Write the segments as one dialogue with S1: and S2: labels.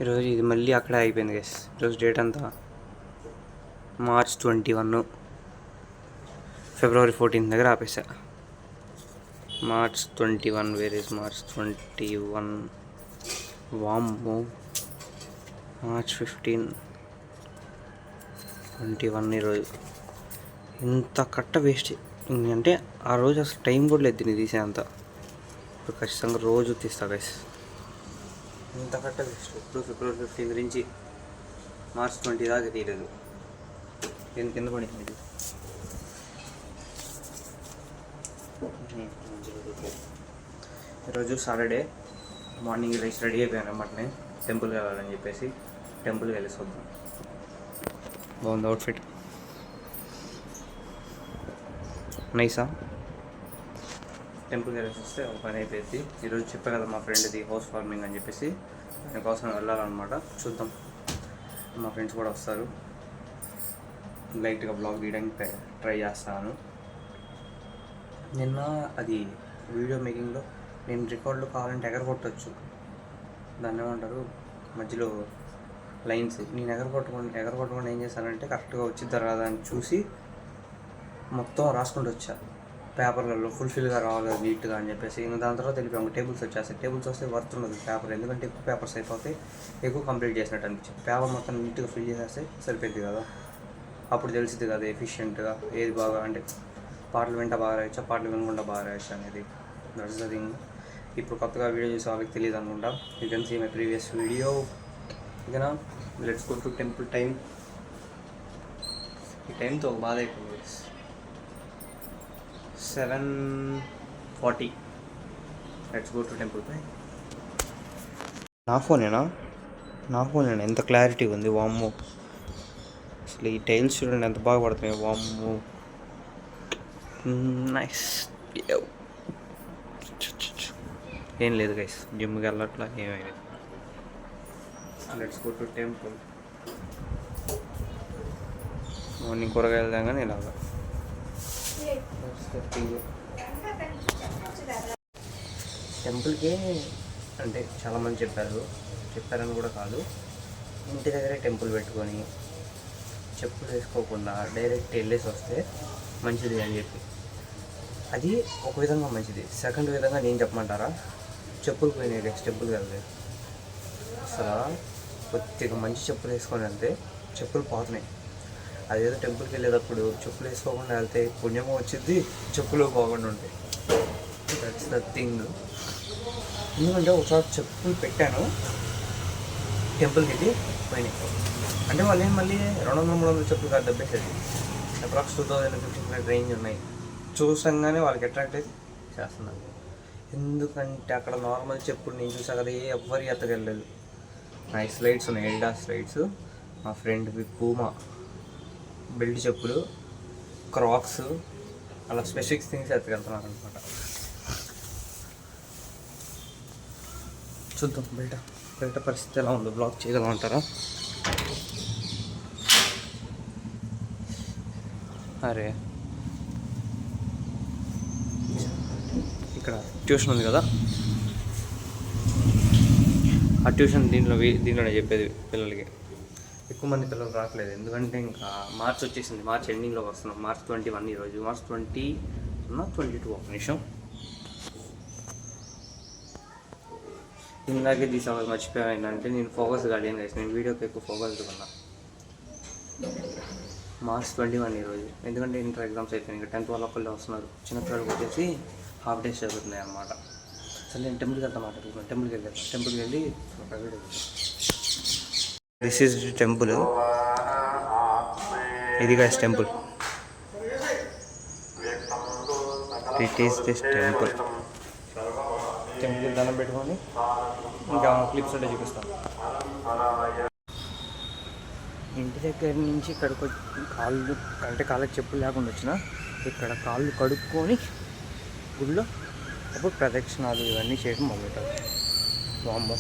S1: ఈరోజు ఇది మళ్ళీ అక్కడే అయిపోయింది గైస్. ఈరోజు డేట్ అంతా March 21, February 14 దగ్గర ఆపేసా. March 21, where is March 21? వామ్మో, March 15, 21 ఈరోజు. ఇంత కట్ట వేస్ట్ అంటే ఆ రోజు అసలు టైం కూడా లేదు దీన్ని తీసే అంత. ఇప్పుడు ఖచ్చితంగా రోజు తీస్తా గైస్. ఇంత కట్ట వేస్ట్. ఇప్పుడు February 15 నుంచి March 20 దాకా తీయలేదు. దీని కింద పడింది. ఈరోజు సాటర్డే మార్నింగ్ రైస్ రెడీ అయిపోయాను అన్నమాట. నేను టెంపుల్కి వెళ్ళాలని చెప్పేసి టెంపుల్కి వెళ్ళేసి వద్దాం. బాగుంది అవుట్ఫిట్, నైసా. టెంపుల్కి వెళ్ళేసి వస్తే ఒక పని అయిపోయింది. ఈరోజు చెప్పా కదా మా ఫ్రెండ్ది హౌస్ ఫార్మింగ్ అని చెప్పేసి, దానికోసం వెళ్ళాలన్నమాట. చూద్దాం, మా ఫ్రెండ్స్ కూడా వస్తారు. లైట్గా బ్లాగ్ తీయడానికి ట్రై చేస్తాను. నిన్న అది వీడియో మేకింగ్లో నేను రికార్డులు కావాలంటే ఎగరగొట్టచ్చు, దాన్ని ఏమంటారు మధ్యలో లైన్స్. నేను ఎగరగొట్టకుండా ఏం చేశానంటే కరెక్ట్గా వచ్చిద్దా రాదా అని చూసి మొత్తం రాసుకుంటూ వచ్చా పేపర్లలో, ఫుల్ఫిల్గా రావాలి నీట్గా అని చెప్పేసి. ఇంకా దాని తర్వాత తెలిపాము టేబుల్స్ వచ్చేస్తాయి. టేబుల్స్ వస్తే వర్త్ ఉండదు పేపర్, ఎందుకంటే ఎక్కువ పేపర్స్ అయిపోతాయి, ఎక్కువ కంప్లీట్ చేసినట్టు అనిపించింది. పేపర్ మొత్తం నీట్గా ఫిల్ చేసేస్తే సరిపోద్ది కదా. అప్పుడు తెలిసింది కదా ఎఫిషియెంట్గా ఏది బాగా, అంటే పాటలు వింటా బాగా రాయొచ్చా, పాటలు వినకుండా బాగా రాయొచ్చా అనేది. That's the thing. ఇప్పుడు కొత్తగా వీడియో చేసే వాళ్ళకి తెలియదు అనుకుంటా. You can see my previous video. ఓకేనా, let's go to temple. Time ఈ టైంతో ఒక బాధ అయిపోయింది. 7:40. Let's go to temple. నా ఫోనేనా ఎంత క్లారిటీ ఉంది, వామ్మో. అసలు ఈ టైల్స్ చూడండి ఎంత బాగా పడుతున్నాయి, వామ్మో. నైస్. ఏం లేదు గైస్, జిమ్కి వెళ్ళట్లా, ఏమైనా. Let's go to temple. Morning కూరగాయలు తేగానే ఇలాగా. టెంపుల్కి అంటే చాలామంది చెప్పారని కూడా కాదు, ఇంటి దగ్గరే టెంపుల్ పెట్టుకొని చెప్పులు వేసుకోకుండా డైరెక్ట్ వెళ్ళేసి వస్తే మంచిది అని చెప్పి. అది ఒక విధంగా మంచిది. సెకండ్ విధంగా నేను చెప్పమంటారా, చెప్పులు పోయినాయి నెక్స్ట్ టెంపుల్కి వెళ్తే. అసలు కొద్దిగా మంచి చెప్పులు వేసుకొని వెళ్తే చెప్పులు పోతున్నాయి. అదేదో టెంపుల్కి వెళ్ళేటప్పుడు చెప్పులు వేసుకోకుండా వెళ్తే పుణ్యము వచ్చింది, చెప్పులు పోకుండా ఉంటాయి. That's the thing. ఎందుకంటే ఒకసారి చెప్పులు పెట్టాను, టెంపుల్కి వెళ్ళి పోయినాయి. అంటే వాళ్ళు మళ్ళీ 200-300 చెప్పులు కాదు దెబ్బేసేది. అప్రాక్స్ 2000-1500 రేంజ్ ఉన్నాయి. చూసంగానే వాళ్ళకి అట్రాక్ట్ అయితే చేస్తున్నారు. ఎందుకంటే అక్కడ నార్మల్ చెప్పులు నేను చూసా కదా, ఎవ్వరి ఎత్తకెళ్ళలేదు. నా స్లైడ్స్ ఉన్నాయి, ఎల్డా స్లైడ్స్. మా ఫ్రెండ్వి పూమా బెల్ట్ చెప్పులు, క్రాక్స్, అలా స్పెసిఫిక్ థింగ్స్ ఎత్తకెళ్తున్నారు అనమాట. చూద్దాం బయట పరిస్థితి ఎలా ఉందో బ్లాగ్ చేయగలమంటారా. అరే ఇక్కడ ట్యూషన్ ఉంది కదా, ఆ ట్యూషన్ దీంట్లోనే చెప్పేది పిల్లలకి. ఎక్కువ మంది పిల్లలు రావట్లేదు, ఎందుకంటే ఇంకా మార్చ్ వచ్చేసింది. మార్చ్ ఎండింగ్లో వస్తున్నాం. March 21 ఈరోజు. March 22 ఒక నిమిషం. ఇందాకే తీసాను, మర్చిపోయానంటే నేను ఫోకస్ కాలేను గైస్. నేను వీడియోకి ఎక్కువ ఫోకస్ ఇవ్వకున్నా. March 21 ఈరోజు, ఎందుకంటే ఇంటర్ ఎగ్జామ్స్ అయిపోయినాయి. ఇంకా 10th వాళ్ళు ఒక్కళ్ళే వస్తున్నారు. చిన్నపిల్లలకు వచ్చేసి హాఫ్ డేస్ చదువుతున్నాయి అన్నమాట. అసలు నేను టెంపుల్కి వెళ్తా మాట్లాడుతున్నాను. టెంపుల్కి వెళ్ళి ఒక వీడియో. This is temple. ఇది guys temple. It is this temple. టెంపుల్కి దండం పెట్టుకొని ఇంకా క్లిప్స్ ఉంటే చూపిస్తాను. ఇంటి దగ్గర నుంచి ఇక్కడికి కాళ్ళకి చెప్పులు లేకుండా వచ్చిన ఇక్కడ కాళ్ళు కడుక్కొని గుళ్ళో అప్పుడు ప్రదక్షిణాలు ఇవన్నీ చేయడం మొదలెట్టారు. వామ్మో,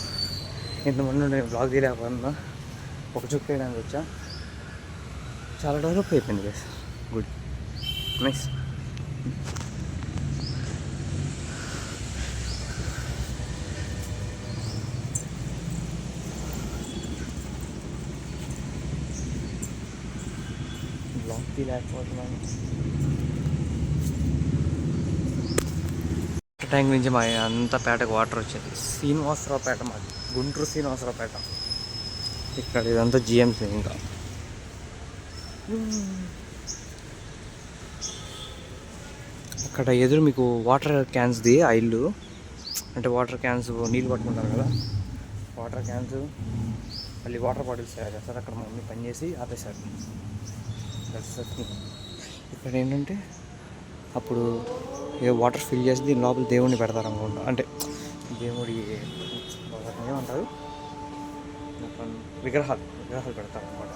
S1: ఇంతమంది నేను బ్లాగ్ తీయలేకపోతున్నా, ఒక చుక్క వేయడానికి వచ్చా. చాలా డెవలప్ అయిపోయింది గైస్. Good, nice. లేకపోతున్నాను. ట్యాంక్ నుంచి మా అంత పేటకు వాటర్ వచ్చింది. శ్రీనివాసరావుపేట మాది, గుంటూరు శ్రీనివాసరావుపేట. ఇక్కడ ఇదంతా జిఎంసీ. ఇంకా అక్కడ ఎదురు మీకు వాటర్ క్యాన్స్ది ఆ ఇల్లు, అంటే వాటర్ క్యాన్స్ నీళ్ళు పట్టుకుంటారు కదా, వాటర్ క్యాన్స్ మళ్ళీ వాటర్ బాటిల్స్ తయారు చేస్తారు. అక్కడ మా మమ్మీ పనిచేసి ఆపేశారు. ఇక్కడ ఏంటంటే అప్పుడు ఏ వాటర్ ఫిల్ చేసి దీని లోపల దేవుడిని పెడతారు అనుకుంటా, అంటే దేవుడి ఏమంటారు, విగ్రహాలు పెడతారు అనమాట.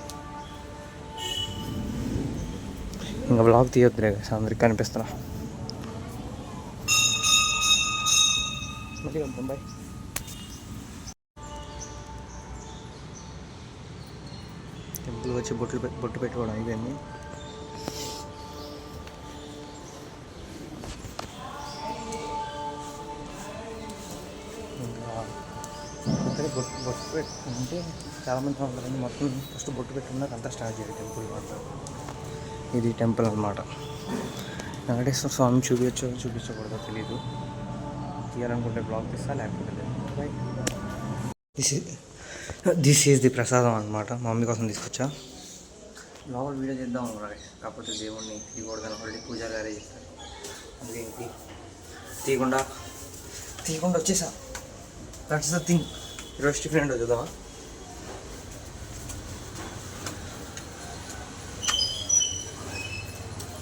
S1: ఇంకా బ్లాగ్ తీయొద్దులే అందరికి కనిపిస్తున్నా. మళ్ళీ వెళ్తాం, బాయ్. టెంపుల్ వచ్చి బొట్టు పెట్టుకోవడం అయిపోయింది. ఇక్కడ బొట్టు పెట్టుకుంటే చాలామంది ఉంటారండి. మొత్తం ఫస్ట్ బొట్టు పెట్టుకున్నారు, అంతా స్టార్ట్ చేయాలి టెంపుల్ అంటారు. ఇది టెంపుల్ అనమాట. వెంకటేశ్వర స్వామి చూపించకూడదో తెలీదు. తీయాలనుకుంటే బ్లాగ్ తీస్తా, లేకపోతే లేదు. దిస్ ఈజ్ ది ప్రసాదం అనమాట. మా మమ్మీ కోసం తీసుకొచ్చా. లోపల వీడియో చేద్దాం అనుకున్నాను, కాకపోతే దేవుడిని తీయకూడదని ఆల్రెడీ పూజారి గారే చేస్తారు. అందుకే తీయకుండా వచ్చేసా. That's the thing. ఈరోజు టిఫిన్ ఏంటో చూద్దామా?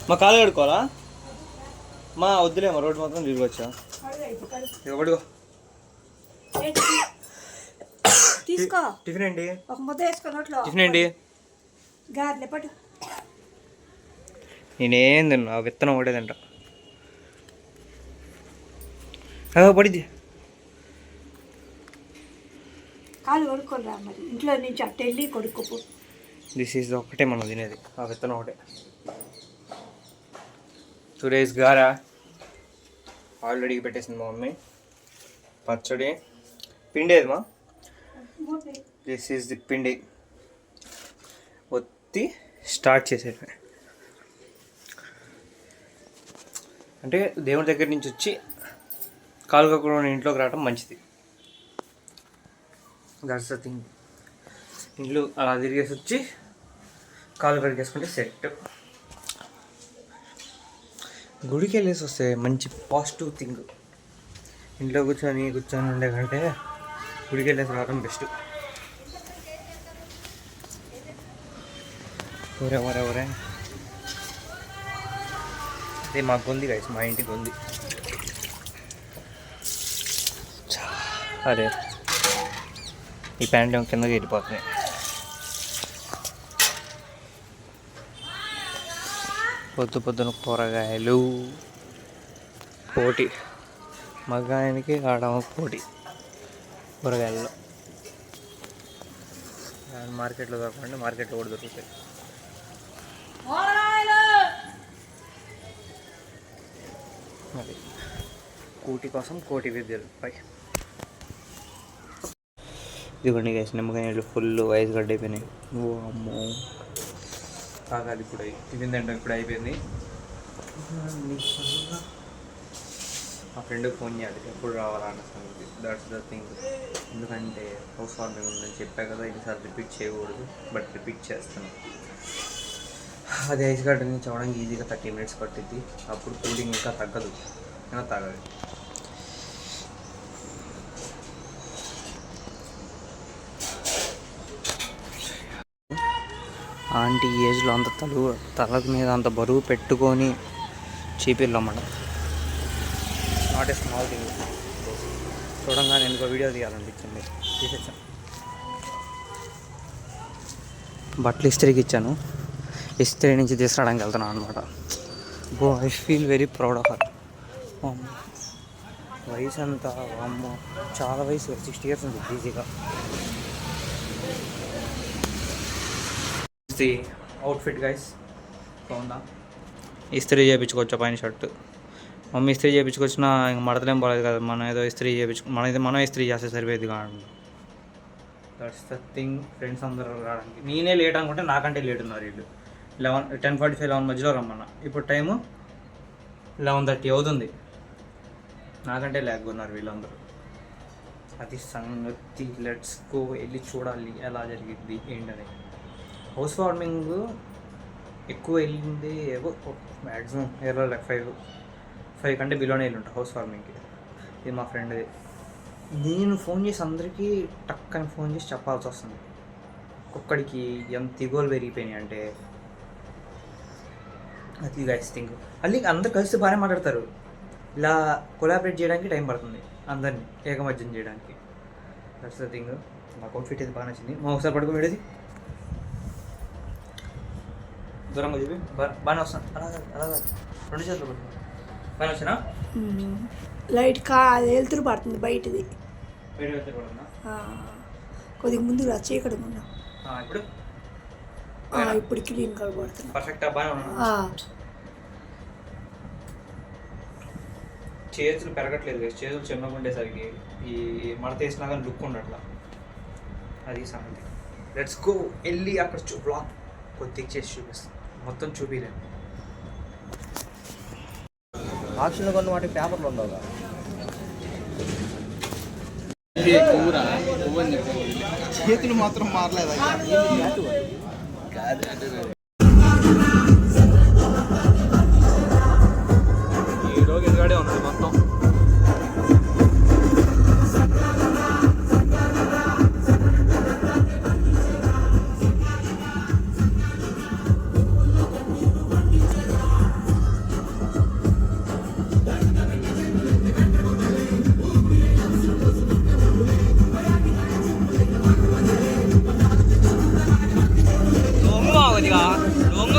S1: మా కాలు కడుకోవాలా? మా వద్దులేమో, రోడ్డు మాత్రం తిరిగొచ్చా. ఇవ్వడు
S2: తీసుకో.
S1: టిఫిన్ ఏంటి?
S2: ఒక ముద్ద వేసుకున్నట్లు
S1: టిఫిన్ ఏంటి?
S2: గారెలు పట్టు.
S1: నేనేం తిన్నా, విత్తనం ఒకటే తింటా. పడిద్ది.
S2: కాలు కొడుకోరా మరి, ఇంట్లో నుంచి అట్ట వెళ్ళి కొడుకోపు.
S1: దిస్ ఈజ్ ఒకటే మనం తినేది, ఆ విత్తనం ఒకటే. టుడేస్ గారా ఆల్రెడీ పెట్టేసింది మా మమ్మీ. పచ్చడి, పిండి ఏది మా? దిస్ ఈజ్ ది పిండి. ఒత్తి స్టార్ట్ చేసేది. అంటే దేవుడి దగ్గర నుంచి వచ్చి కాలు కక్కుని ఇంట్లోకి రావడం మంచిది. That's the thing. ఇంట్లో అలా తిరిగేసి వచ్చి కాలు కడిగేసుకుంటే సెట్. గుడికి వెళ్ళేసి వస్తే మంచి పాజిటివ్ థింగ్. ఇంట్లో కూర్చొని ఉండే కంటే గుడికి వెళ్ళేసి రావడం బెస్ట్. ఒరే అదే మాకు గొంది గైస్, మా ఇంటికి ఉంది. అదే ఈ ప్యాంట్ ఏమో కిందకి వెళ్ళిపోతున్నాయి. పొద్దున కూరగాయలు పోటీ, మగాయనికి ఆడమ పోటీ కూరగాయల్లో. మార్కెట్లో దొరకండి, మార్కెట్లో కూడా దొరుకుతాయి. అది కూటి కోసం కోటి విద్యలు. పై ఇదిగోండి గైస్, నిమ్మకాయలు ఫుల్ ఐస్ గడ్డ అయిపోయినాయి. ఓ అమ్మో, తాగాలి ఇప్పుడు. టిఫిన్ తింటాం ఇప్పుడు అయిపోయింది. మా ఫ్రెండ్కి ఫోన్ చేయాలి ఎప్పుడు రావాలన్న సంగతి. That's the thing. ఎందుకంటే హౌస్ వార్మింగ్ ఉందని చెప్పా కదా, ఈసారి రిపీట్ చేయకూడదు, బట్ రిపీట్ చేస్తాను. అది ఐస్ గడ్డ నుంచి అవడానికి ఈజీగా 30 minutes పట్టిద్ది. అప్పుడు కూలింగ్ ఇంకా తగ్గదు, అయినా తాగాలి. ఆంటీ ఏజ్లో అంత తలకు మీద అంత బరువు పెట్టుకొని చీపిల్లమ్మడం నాట్ ఏ స్మాల్ థింగ్. చూడంగానే ఎందుకో వీడియో తీయాలనిపించింది, తీసేసాను. బట్టలు ఇస్త్రీకి ఇచ్చాను, ఇస్త్రీ నుంచి తీసుకురావడానికి వెళ్తున్నాను అనమాట. I feel very proud of her. వయసు అంతా అమ్మ చాలా వయసు, 60 years ఉంది ఈజీగా. ది అవుట్ఫిట్ గైస్ బాగుందా? ఇస్త్రీ చేయించుకోవచ్చు పైన షర్టు. మమ్మీ ఇస్త్రీ చేయించుకొచ్చినా ఇంక మడతలేం పోలేదు కదా, మనం ఏదో ఇస్త్రీ మనం ఇస్త్రీ చేస్తే సరిపోయేది కాదు. That's the thing. ఫ్రెండ్స్ అందరూ రావడానికి నేనే లేట్ అనుకుంటే నాకంటే లేట్ ఉన్నారు వీళ్ళు.
S3: 10:45 11 మధ్యలో రమ్మన్నా. ఇప్పుడు టైము 11:30 అవుతుంది. నాకంటే ల్యాగ్ ఉన్నారు వీళ్ళందరూ. అది సంగతి. లెట్స్ గో, వెళ్ళి చూడాలి ఎలా జరిగింది ఏంటని. హౌస్ వార్మింగ్ ఎక్కువ వెళ్ళింది ఏవో మ్యాక్సిమం వెళ్ళాలి 5 కంటే బిలోనే వెళ్ళి హౌస్ వార్మింగ్కి. ఇది మా ఫ్రెండ్ది. నేను ఫోన్ చేసి అందరికీ టక్కని ఫోన్ చేసి చెప్పాల్సి వస్తుంది. ఒక్కొక్కడికి ఎంత ఇగోలు పెరిగిపోయినాయి అంటే అది గైస్ థింక్. మళ్ళీ అందరు కలిసి బాగానే మాట్లాడతారు. ఇలా కొలాబరేట్ చేయడానికి టైం పడుతుంది, అందరినీ ఏకమత్యం చేయడానికి. That's the thing. నాకు అవుట్ఫిట్ ఇది బాగా నచ్చింది. మా ఒకసారి పడుకో వీడేది దూరంగా చెప్పి బాగానే వస్తాను. అలాగా 2 చేతులు పడుతుంది. బాగానే వచ్చానా?
S2: లైట్ వెళ్తురు పడుతుంది బయటది.
S3: బయట వెళ్తురు పడుతున్నా.
S2: కొద్దిగా ముందు చీకటి ఉన్నా.
S3: ఇప్పుడు
S2: ఇప్పుడు క్లీన్ కనబడుతున్నా.
S3: పర్ఫెక్టా? బాగానే ఉన్నా. చేతులు పెరగట్లేదు, చేతులు చిన్నగా ఉండేసరికి ఈ మడత వేసినా కానీ లుక్ ఉండట్లా. అది సంగతి. లెట్స్ గో, వెళ్ళి అక్కడ బ్లాగ్ కొద్దిగా చేసి చూపిస్తాను. మొత్తం చూపించలేను.
S1: ఆప్షన్లో కొన్ని వాటి పేపర్లు ఉండవుగా.
S4: చేతులు మాత్రం మారలేదు.
S3: ఈ రోజు ఎదుగాడే ఉన్నది మొత్తం.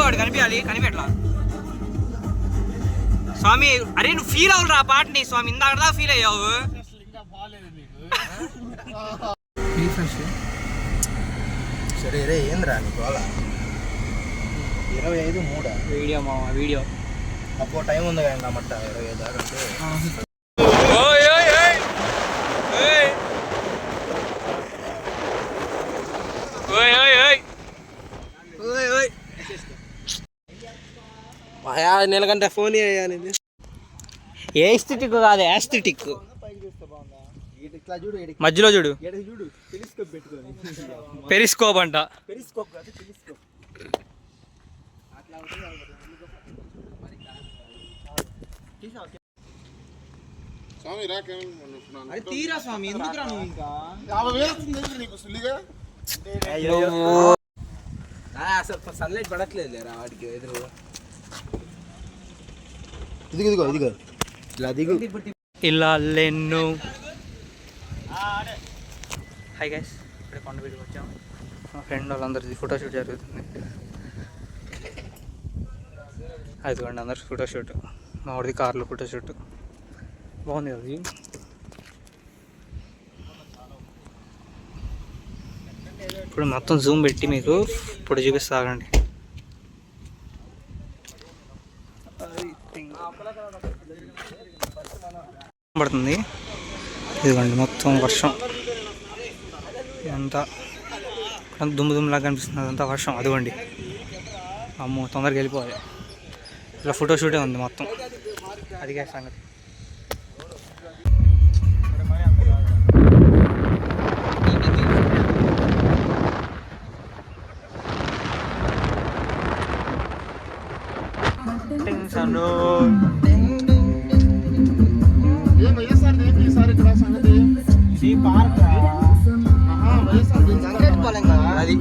S3: వాడు కనిపించాలి, కనిపెట్టలా స్వామి. అరే నువ్వు ఫీల్ అవ్వరా పాటని స్వామి, ఇందాకదా ఫీల్ అయ్యావు.
S4: సరే రే, ఏంద్రా నీకు 25:03
S3: వీడియో మా వీడియో
S4: అప్పో టైం ఉంది కదా మట్ట 25 దాకా అంటే.
S1: నెలకంటే ఫోన్ ఏస్థెటిక్ కాదు, యాస్థెటిక్.
S3: మధ్యలో చూడు, పెరిస్కోప్ అంట.
S4: తీరా స్వామి, ఎందుకురా నువ్వు ఇంకా అసలు సన్లైట్ పడట్లేదు లేరా వాటికి ఎదురు. ఇదిగో ఇలా దిగు.
S3: ఇలా లెన్ను. హాయ్ గైస్, ఇప్పుడే కొండవీడికి వచ్చాము. మా ఫ్రెండ్ వాళ్ళందరిది ఫోటోషూట్ జరుగుతుంది. అదిగోండి అందరు ఫోటోషూట్. మా వాడిది కార్లో ఫోటోషూట్. బాగుంది కదా అది. ఇప్పుడు మొత్తం జూమ్ పెట్టి మీకు ఇప్పుడు చూపిస్తాగండి. పడుతుంది ఇదిగోండి మొత్తం వర్షం. అంతా దుమ్ములాగా కనిపిస్తుంది, అదంతా వర్షం. అదిగోండి అమ్మో, తొందరగా వెళ్ళిపోవాలి. ఇలా ఫోటోషూటే ఉంది మొత్తం. అదిగా సంగతి. అది